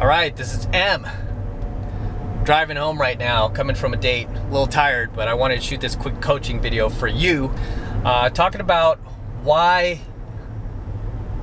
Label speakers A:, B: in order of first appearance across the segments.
A: All right, this is M. Driving home right now, coming from a date, a little tired, but I wanted to shoot this quick coaching video for you, talking about why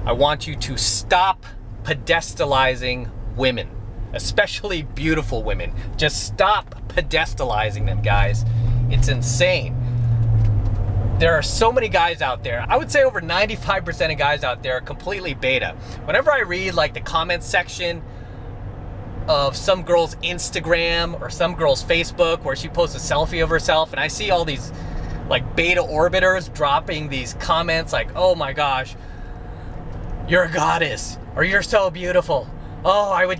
A: I want you to stop pedestalizing women, especially beautiful women. Just stop pedestalizing them, guys. It's insane. There are so many guys out there. I would say over 95% of guys out there are completely beta. Whenever I read like the comments section of some girl's Instagram or some girl's Facebook where she posts a selfie of herself, and I see all these like beta orbiters dropping these comments like, oh my gosh, you're a goddess, or you're so beautiful. Oh, I would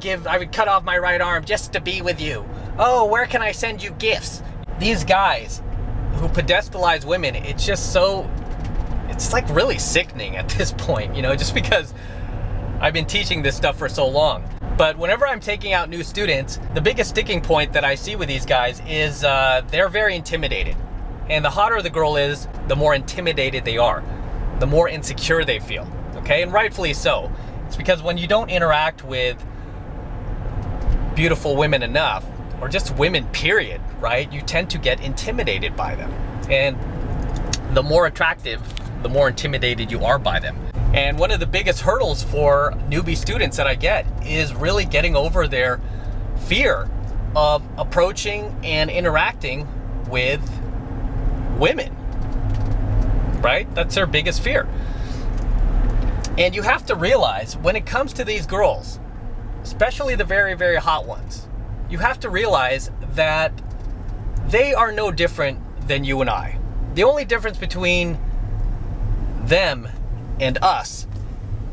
A: cut off my right arm just to be with you. Oh, where can I send you gifts? These guys who pedestalize women, it's like really sickening at this point, you know, just because I've been teaching this stuff for so long. But whenever I'm taking out new students, the biggest sticking point that I see with these guys is they're very intimidated. And the hotter the girl is, the more intimidated they are, the more insecure they feel, okay? And rightfully so. It's because when you don't interact with beautiful women enough, or just women period, right? You tend to get intimidated by them. And the more attractive, the more intimidated you are by them. And one of the biggest hurdles for newbie students that I get is really getting over their fear of approaching and interacting with women, right? That's their biggest fear. And you have to realize when it comes to these girls, especially the very, very hot ones, you have to realize that they are no different than you and I. The only difference between them and us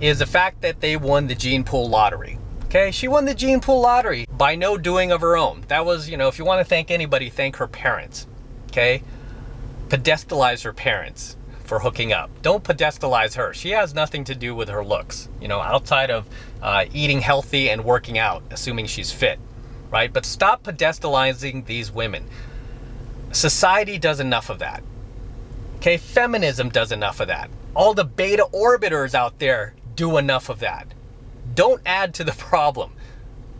A: is the fact that they won the gene pool lottery. Okay, she won the gene pool lottery by no doing of her own. That was, you know, if you want to thank anybody, thank her parents. Okay, pedestalize her parents for hooking up. Don't pedestalize her. She has nothing to do with her looks, you know, outside of eating healthy and working out, assuming she's fit, right? But stop pedestalizing these women. Society does enough of that. Okay, feminism does enough of that. All the beta orbiters out there do enough of that. Don't add to the problem.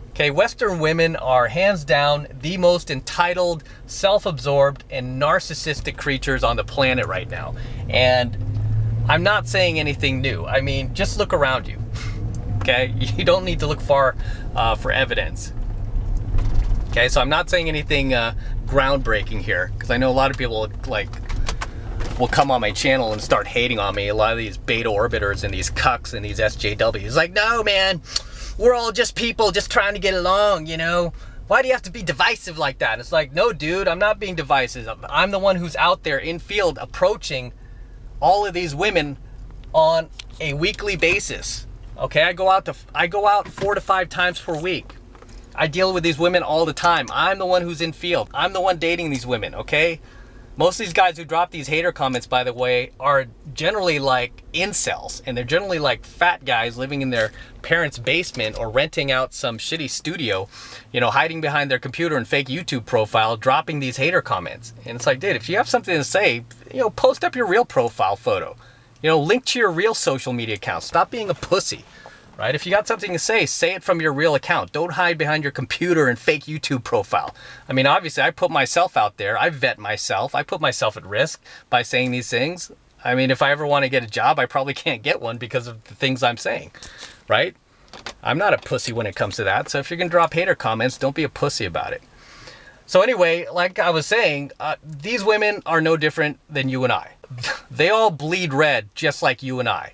A: Okay, Western women are hands down the most entitled, self-absorbed, and narcissistic creatures on the planet right now. And I'm not saying anything new. I mean, just look around you. Okay, you don't need to look far for evidence. Okay, so I'm not saying anything groundbreaking here, because I know a lot of people will come on my channel and start hating on me. A lot of these beta orbiters and these cucks and these SJWs. Like, no, man, we're all just people just trying to get along, you know? Why do you have to be divisive like that? And it's like, no, dude, I'm not being divisive. I'm the one who's out there in field approaching all of these women on a weekly basis. Okay, I go out 4 to 5 times per week. I deal with these women all the time. I'm the one who's in field. I'm the one dating these women, okay? Most of these guys who drop these hater comments, by the way, are generally like incels, and they're generally like fat guys living in their parents' basement or renting out some shitty studio, you know, hiding behind their computer and fake YouTube profile, dropping these hater comments. And it's like, dude, if you have something to say, you know, post up your real profile photo. You know, link to your real social media account. Stop being a pussy. Right? If you got something to say it from your real account. Don't hide behind your computer and fake YouTube profile. I mean, obviously, I put myself out there. I vet myself. I put myself at risk by saying these things. I mean, if I ever want to get a job, I probably can't get one because of the things I'm saying, right? I'm not a pussy when it comes to that. So if you're going to drop hater comments, don't be a pussy about it. So anyway, like I was saying, these women are no different than you and I. They all bleed red just like you and I.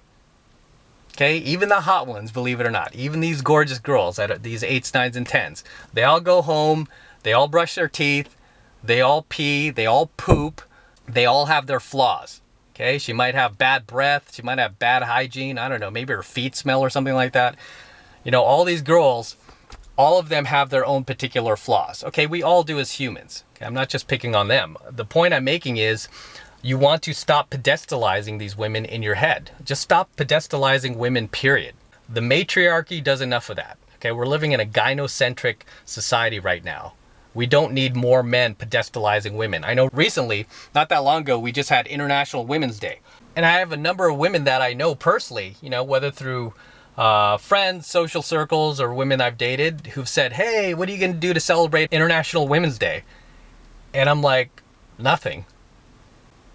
A: Okay, even the hot ones, believe it or not, even these gorgeous girls, these 8s, 9s, and 10s, they all go home, they all brush their teeth, they all pee, they all poop, they all have their flaws. Okay, she might have bad breath, she might have bad hygiene, I don't know, maybe her feet smell or something like that. You know, all these girls, all of them have their own particular flaws. Okay, we all do as humans. Okay, I'm not just picking on them. The point I'm making is, you want to stop pedestalizing these women in your head. Just stop pedestalizing women, period. The matriarchy does enough of that. Okay, we're living in a gynocentric society right now. We don't need more men pedestalizing women. I know recently, not that long ago, we just had International Women's Day. And I have a number of women that I know personally, you know, whether through friends, social circles, or women I've dated who've said, hey, what are you going to do to celebrate International Women's Day? And I'm like, nothing.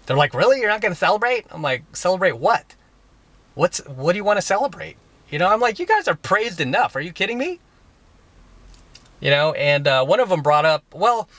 A: They're like, really? You're not going to celebrate? I'm like, celebrate what? What do you want to celebrate? I'm like, you guys are praised enough. Are you kidding me? And one of them brought up, well,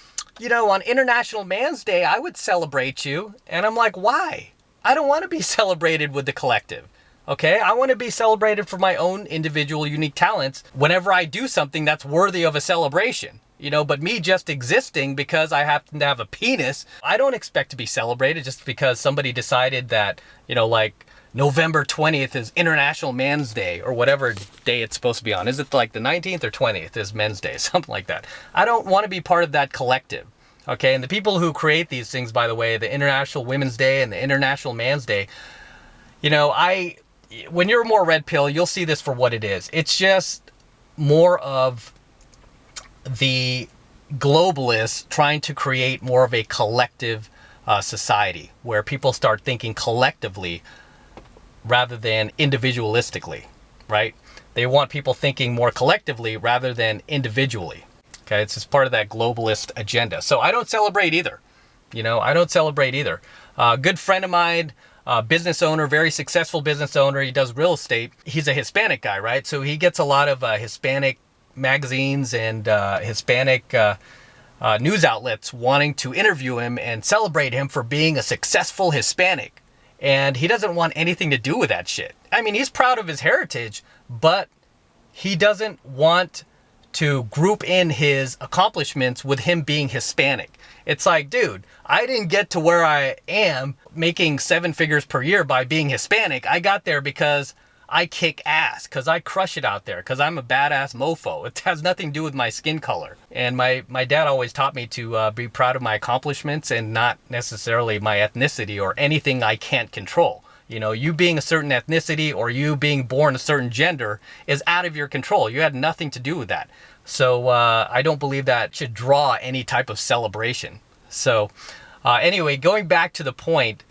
A: on International Man's Day, I would celebrate you. And I'm like, why? I don't want to be celebrated with the collective. Okay, I want to be celebrated for my own individual unique talents whenever I do something that's worthy of a celebration. But me just existing because I happen to have a penis, I don't expect to be celebrated just because somebody decided that, like November 20th is International Man's Day or whatever day it's supposed to be on. Is it like the 19th or 20th is Men's Day? Something like that. I don't want to be part of that collective. Okay, and the people who create these things, by the way, the International Women's Day and the International Man's Day, when you're more red pill, you'll see this for what it is. It's just more of the globalists trying to create more of a collective society where people start thinking collectively rather than individualistically, right? They want people thinking more collectively rather than individually. Okay, it's just part of that globalist agenda. So I don't celebrate either. I don't celebrate either. Good friend of mine, business owner, very successful business owner. He does real estate. He's a Hispanic guy, right? So he gets a lot of Hispanic magazines and Hispanic news outlets wanting to interview him and celebrate him for being a successful Hispanic. And he doesn't want anything to do with that shit. I mean, he's proud of his heritage, but he doesn't want to group in his accomplishments with him being Hispanic. It's like, dude, I didn't get to where I am making 7 figures per year by being Hispanic. I got there because I kick ass, because I crush it out there, because I'm a badass mofo. It has nothing to do with my skin color. And my dad always taught me to be proud of my accomplishments and not necessarily my ethnicity or anything I can't control. You being a certain ethnicity or you being born a certain gender is out of your control. You had nothing to do with that. So I don't believe that should draw any type of celebration. So anyway, going back to the point,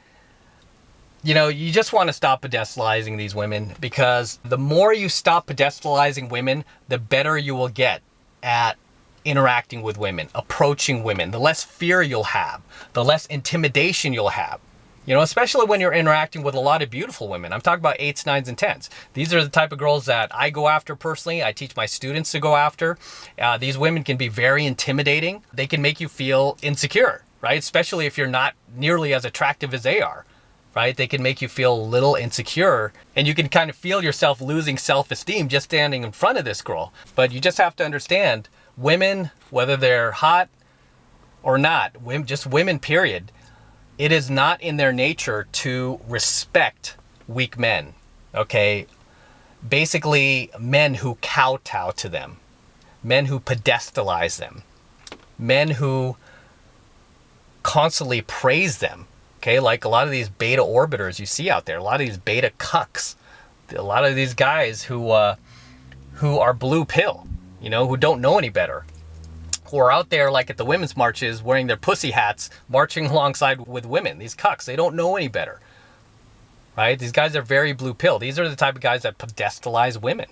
A: you just want to stop pedestalizing these women, because the more you stop pedestalizing women, the better you will get at interacting with women, approaching women, the less fear you'll have, the less intimidation you'll have. Especially when you're interacting with a lot of beautiful women. I'm talking about 8s, 9s, and 10s. These are the type of girls that I go after personally. I teach my students to go after. These women can be very intimidating. They can make you feel insecure, right? Especially if you're not nearly as attractive as they are, right? They can make you feel a little insecure, and you can kind of feel yourself losing self-esteem just standing in front of this girl. But you just have to understand, women, whether they're hot or not, just women, period, it is not in their nature to respect weak men, okay? Basically, men who kowtow to them, men who pedestalize them, men who constantly praise them, okay? Like a lot of these beta orbiters you see out there, a lot of these beta cucks, a lot of these guys who are blue pill, who don't know any better, who are out there like at the women's marches wearing their pussy hats, marching alongside with women. These cucks, they don't know any better, right? These guys are very blue pill. These are the type of guys that pedestalize women,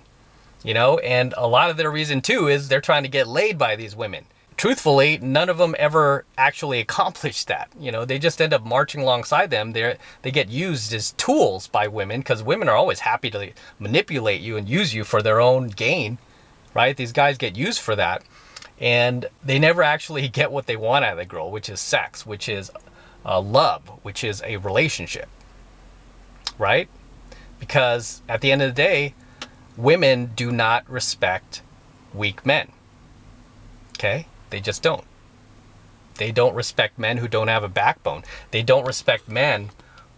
A: and a lot of their reason too is they're trying to get laid by these women. Truthfully, none of them ever actually accomplish that. They just end up marching alongside them. They get used as tools by women, because women are always happy to manipulate you and use you for their own gain, right? These guys get used for that. And they never actually get what they want out of the girl, which is sex, which is love, which is a relationship, right? Because at the end of the day, women do not respect weak men, okay? They just don't. They don't respect men who don't have a backbone. They don't respect men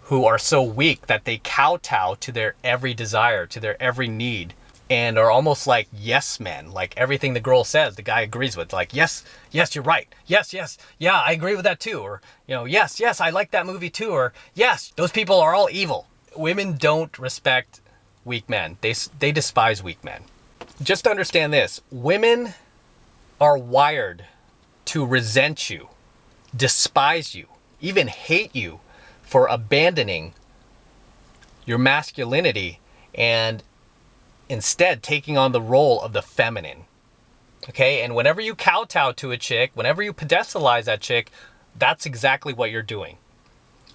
A: who are so weak that they kowtow to their every desire, to their every need, and are almost like yes men. Like everything the girl says, the guy agrees with. Like, yes, you're right. Yes, yeah, I agree with that too. Or, yes, I like that movie too. Or, yes, those people are all evil. Women don't respect weak men. They despise weak men. Just understand this. Women are wired to resent you, despise you, even hate you for abandoning your masculinity and instead taking on the role of the feminine. Okay, and whenever you kowtow to a chick, whenever you pedestalize that chick, that's exactly what you're doing.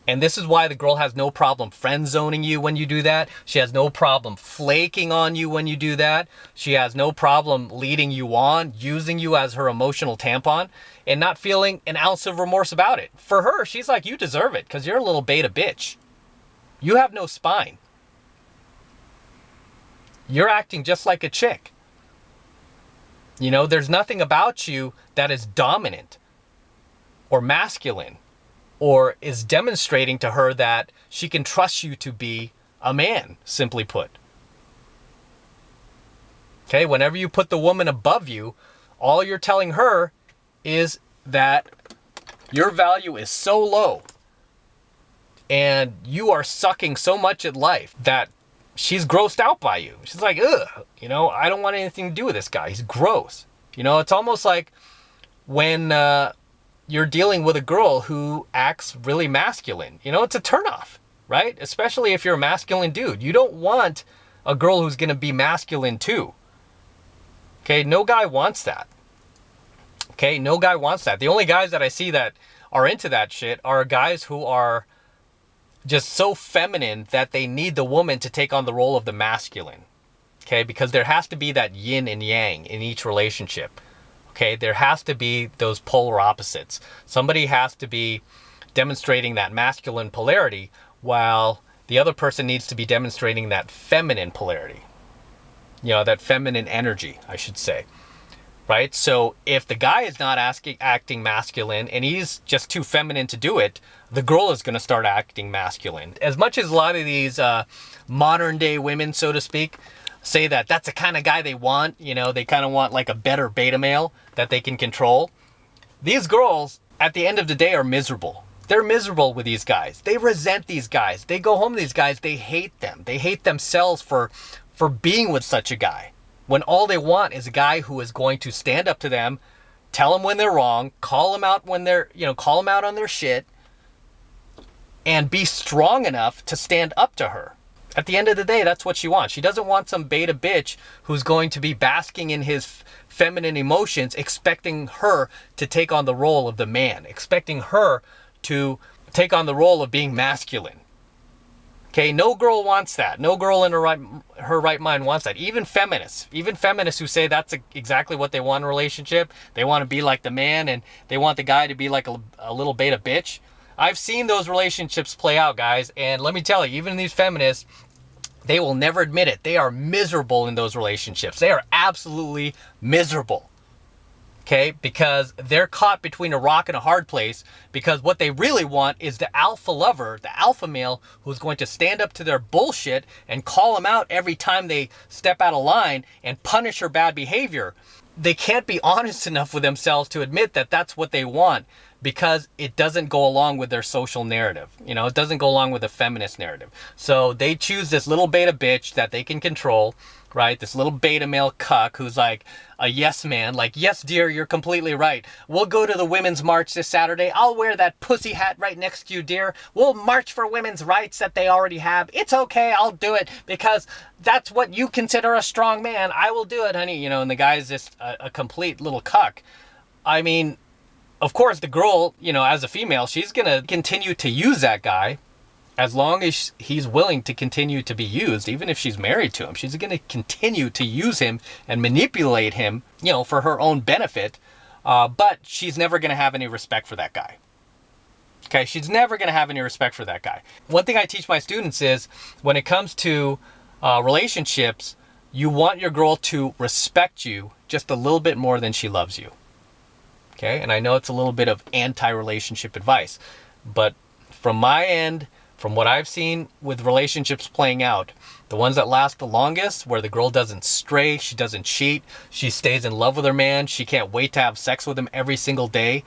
A: And this is why the girl has no problem friend zoning you when you do that. She has no problem flaking on you when you do that. She has no problem leading you on, using you as her emotional tampon, and not feeling an ounce of remorse about it. For her, she's like, you deserve it because you're a little beta bitch. You have no spine. You're acting just like a chick. You know, there's nothing about you that is dominant or masculine or is demonstrating to her that she can trust you to be a man, simply put. Okay, whenever you put the woman above you, all you're telling her is that your value is so low and you are sucking so much at life that she's grossed out by you. She's like, ugh, you know, I don't want anything to do with this guy. He's gross. You know, it's almost like when you're dealing with a girl who acts really masculine. You know, it's a turnoff, right? Especially if you're a masculine dude. You don't want a girl who's going to be masculine too. Okay, no guy wants that. Okay, no guy wants that. The only guys that I see that are into that shit are guys who are just so feminine that they need the woman to take on the role of the masculine. Okay, because there has to be that yin and yang in each relationship. Okay, there has to be those polar opposites. Somebody has to be demonstrating that masculine polarity while the other person needs to be demonstrating that feminine polarity. You know, that feminine energy, I should say. Right? So if the guy is not acting masculine and he's just too feminine to do it, the girl is going to start acting masculine. As much as a lot of these modern day women, so to speak, say that that's the kind of guy they want, you know, they kind of want like a better beta male that they can control. These girls, at the end of the day, are miserable. They're miserable with these guys. They resent these guys. They go home to these guys. They hate them. They hate themselves for being with such a guy. When all they want is a guy who is going to stand up to them, tell them when they're wrong, call them out when they're, you know, call them out on their shit, and be strong enough to stand up to her. At the end of the day, that's what she wants. She doesn't want some beta bitch who's going to be basking in his feminine emotions, expecting her to take on the role of the man, expecting her to take on the role of being masculine. Okay, no girl wants that. No girl in her right mind wants that. Even feminists who say that's exactly what they want in a relationship. They want to be like the man and they want the guy to be like a little beta bitch. I've seen those relationships play out, guys. And let me tell you, even these feminists, they will never admit it. They are miserable in those relationships. They are absolutely miserable. Okay, because they're caught between a rock and a hard place, because what they really want is the alpha lover, the alpha male, who's going to stand up to their bullshit and call them out every time they step out of line and punish her bad behavior. They can't be honest enough with themselves to admit that that's what they want, because it doesn't go along with their social narrative. You know, it doesn't go along with the feminist narrative. So they choose this little beta bitch that they can control, right? This little beta male cuck who's like a yes man, like, yes, dear, you're completely right. We'll go to the women's march this Saturday. I'll wear that pussy hat right next to you, dear. We'll march for women's rights that they already have. It's okay. I'll do it because that's what you consider a strong man. I will do it, honey. You know, and the guy's just a complete little cuck. I mean, of course, the girl, you know, as a female, she's going to continue to use that guy as long as he's willing to continue to be used. Even if she's married to him, she's going to continue to use him and manipulate him, you know, for her own benefit. But she's never going to have any respect for that guy. Okay, she's never going to have any respect for that guy. One thing I teach my students is when it comes to relationships, you want your girl to respect you just a little bit more than she loves you. Okay, and I know it's a little bit of anti-relationship advice, but from my end, from what I've seen with relationships playing out, the ones that last the longest, where the girl doesn't stray, she doesn't cheat, she stays in love with her man, she can't wait to have sex with him every single day.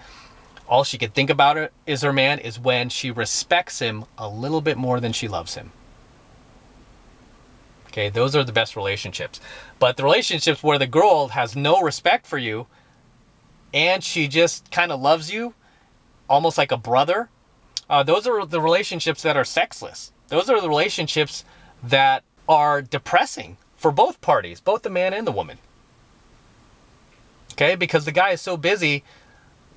A: All she can think about it is her man is when she respects him a little bit more than she loves him. Okay, those are the best relationships. But the relationships where the girl has no respect for you and she just kind of loves you almost like a brother, those are the relationships that are sexless. Those are the relationships that are depressing for both parties, both the man and the woman. Okay, because the guy is so busy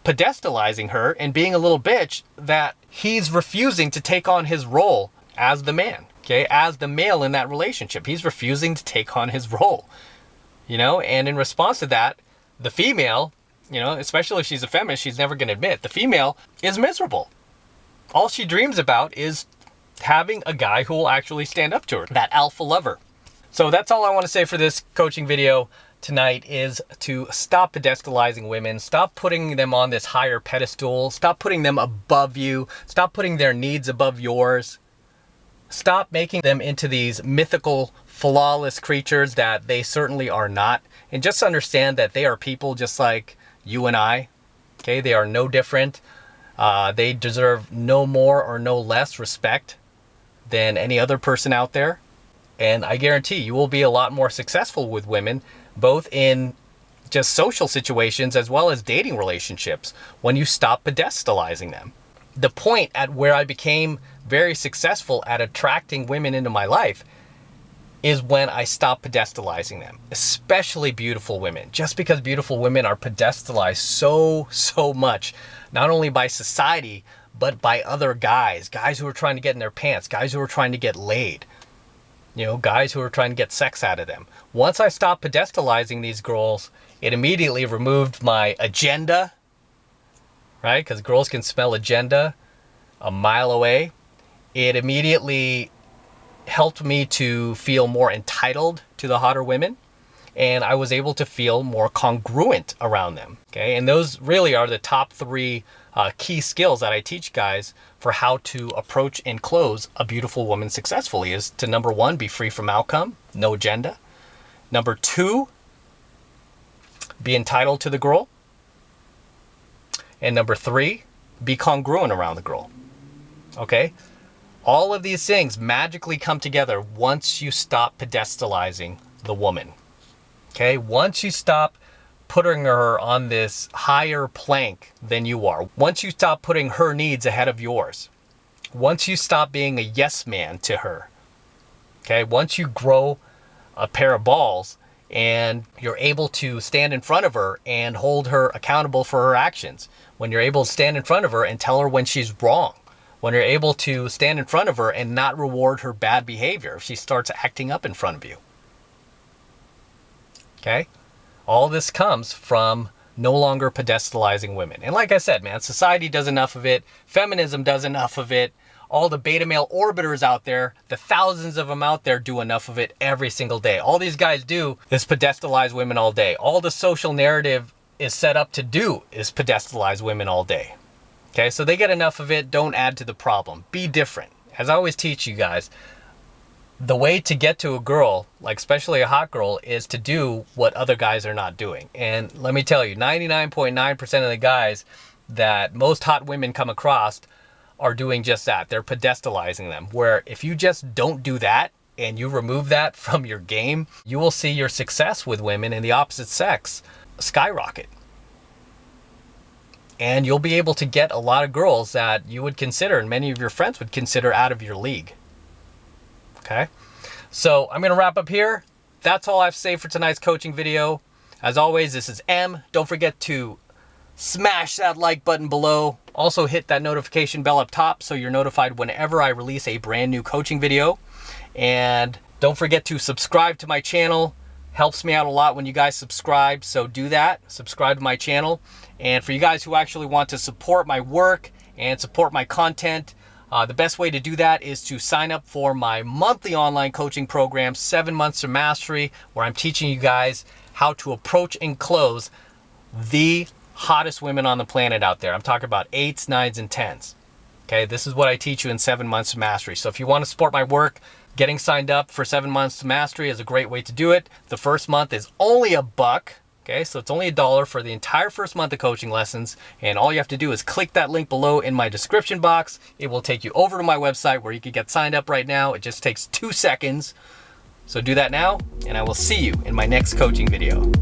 A: pedestalizing her and being a little bitch that he's refusing to take on his role as the man, okay, as the male in that relationship. He's refusing to take on his role, you know, and in response to that, the female, you know, especially if she's a feminist, she's never going to admit, the female is miserable. All she dreams about is having a guy who will actually stand up to her, that alpha lover. So that's all I want to say for this coaching video tonight, is to stop pedestalizing women, stop putting them on this higher pedestal, stop putting them above you, stop putting their needs above yours, stop making them into these mythical, flawless creatures that they certainly are not, and just understand that they are people just like you and I, okay? They are no different. They deserve no more or no less respect than any other person out there. And I guarantee you will be a lot more successful with women, both in just social situations as well as dating relationships, when you stop pedestalizing them. The point at where I became very successful at attracting women into my life is when I stopped pedestalizing them, especially beautiful women. Just because beautiful women are pedestalized so much, not only by society, but by other guys who are trying to get in their pants, guys who are trying to get laid, you know, guys who are trying to get sex out of them. Once I stopped pedestalizing these girls, it immediately removed my agenda, right? Because girls can smell agenda a mile away. It immediately helped me to feel more entitled to the hotter women, and I was able to feel more congruent around them, okay? And those really are the top three key skills that I teach guys for how to approach and close a beautiful woman successfully, is to, number one, be free from outcome, no agenda. Number two, be entitled to the girl. And number three, be congruent around the girl, okay? All of these things magically come together once you stop pedestalizing the woman, okay? Once you stop putting her on this higher plank than you are, once you stop putting her needs ahead of yours, once you stop being a yes man to her, okay? Once you grow a pair of balls and you're able to stand in front of her and hold her accountable for her actions, when you're able to stand in front of her and tell her when she's wrong, when you're able to stand in front of her and not reward her bad behavior if she starts acting up in front of you, okay? All this comes from no longer pedestalizing women. And like I said, man, society does enough of it. Feminism does enough of it. All the beta male orbiters out there, the thousands of them out there, do enough of it every single day. All these guys do is pedestalize women all day. All the social narrative is set up to do is pedestalize women all day. Okay, so they get enough of it. Don't add to the problem. Be different. As I always teach you guys, the way to get to a girl, like especially a hot girl, is to do what other guys are not doing. And let me tell you, 99.9% of the guys that most hot women come across are doing just that. They're pedestalizing them. Where if you just don't do that and you remove that from your game, you will see your success with women in the opposite sex skyrocket. And you'll be able to get a lot of girls that you would consider, and many of your friends would consider, out of your league. Okay, so I'm going to wrap up here. That's all I have to say for tonight's coaching video. As always, this is M. Don't forget to smash that like button below. Also hit that notification bell up top so you're notified whenever I release a brand new coaching video. And don't forget to subscribe to my channel. Helps me out a lot when you guys subscribe, so do that. Subscribe to my channel. And for you guys who actually want to support my work and support my content, the best way to do that is to sign up for my monthly online coaching program, 7 Months to Mastery, where I'm teaching you guys how to approach and close the hottest women on the planet out there. I'm talking about 8s, 9s, and 10s. Okay, this is what I teach you in 7 Months to Mastery. So if you want to support my work, getting signed up for 7 Months to Mastery is a great way to do it. The first month is only $1. Okay, so it's only $1 for the entire first month of coaching lessons. And all you have to do is click that link below in my description box. It will take you over to my website where you can get signed up right now. It just takes 2 seconds. So do that now, and I will see you in my next coaching video.